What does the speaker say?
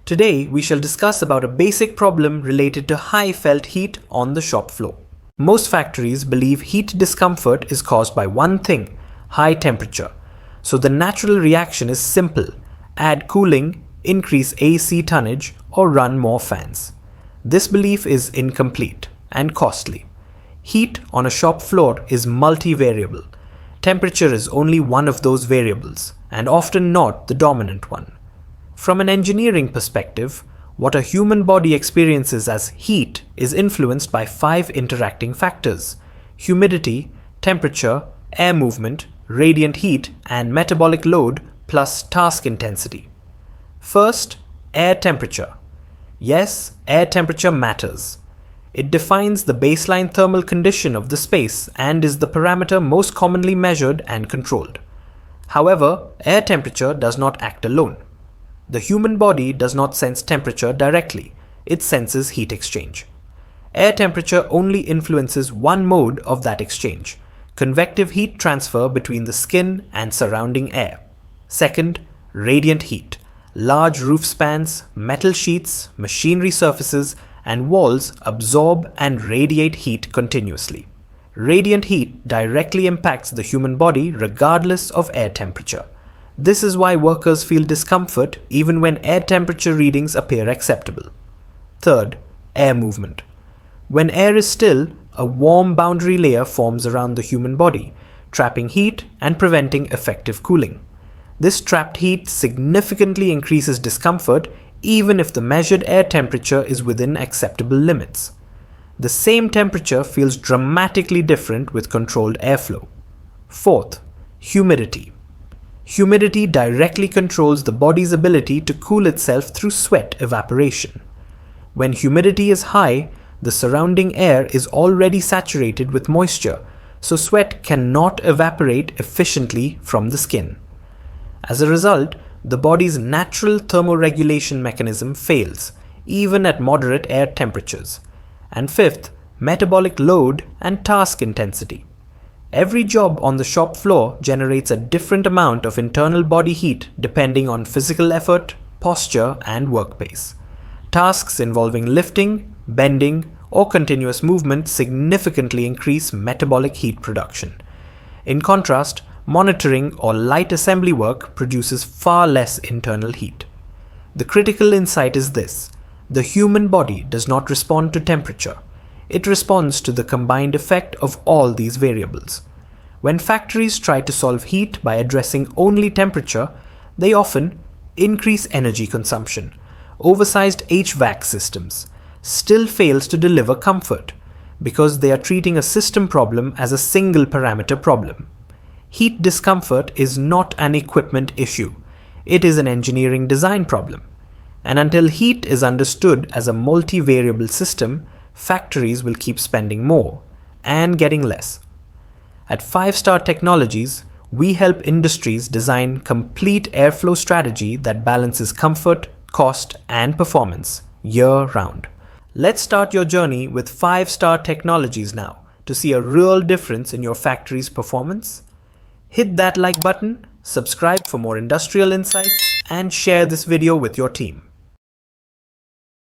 Today, we shall discuss about a basic problem related to high felt heat on the shop floor. Most factories believe heat discomfort is caused by one thing, high temperature. So the natural reaction is simple: add cooling, increase AC tonnage, or run more fans. This belief is incomplete and costly. Heat on a shop floor is multivariable. Temperature is only one of those variables, and often not the dominant one. From an engineering perspective, what a human body experiences as heat is influenced by 5 interacting factors: humidity, temperature, air movement, radiant heat, and metabolic load plus task intensity. First, air temperature. Yes, air temperature matters. It defines the baseline thermal condition of the space and is the parameter most commonly measured and controlled. However, air temperature does not act alone. The human body does not sense temperature directly, it senses heat exchange. Air temperature only influences one mode of that exchange: convective heat transfer between the skin and surrounding air. Second, radiant heat. Large roof spans, metal sheets, machinery surfaces, and walls absorb and radiate heat continuously. Radiant heat directly impacts the human body regardless of air temperature. This is why workers feel discomfort even when air temperature readings appear acceptable. Third, air movement. When air is still, a warm boundary layer forms around the human body, trapping heat and preventing effective cooling. This trapped heat significantly increases discomfort even if the measured air temperature is within acceptable limits. The same temperature feels dramatically different with controlled airflow. Fourth, humidity. Humidity directly controls the body's ability to cool itself through sweat evaporation. When humidity is high, the surrounding air is already saturated with moisture, so sweat cannot evaporate efficiently from the skin. As a result, the body's natural thermoregulation mechanism fails, even at moderate air temperatures. And fifth, metabolic load and task intensity. Every job on the shop floor generates a different amount of internal body heat depending on physical effort, posture, and work pace. Tasks involving lifting, bending, or continuous movement significantly increase metabolic heat production. In contrast, monitoring or light assembly work produces far less internal heat. The critical insight is this: the human body does not respond to temperature. It responds to the combined effect of all these variables. When factories try to solve heat by addressing only temperature, they often increase energy consumption. Oversized HVAC systems still fails to deliver comfort because they are treating a system problem as a single parameter problem. Heat discomfort is not an equipment issue. It is an engineering design problem. And until heat is understood as a multivariable system, factories will keep spending more and getting less. At 5-Star Technologies, we help industries design complete airflow strategy that balances comfort, cost, and performance year-round. Let's start your journey with 5-Star Technologies now to see a real difference in your factory's performance. Hit that like button, subscribe for more industrial insights, and share this video with your team.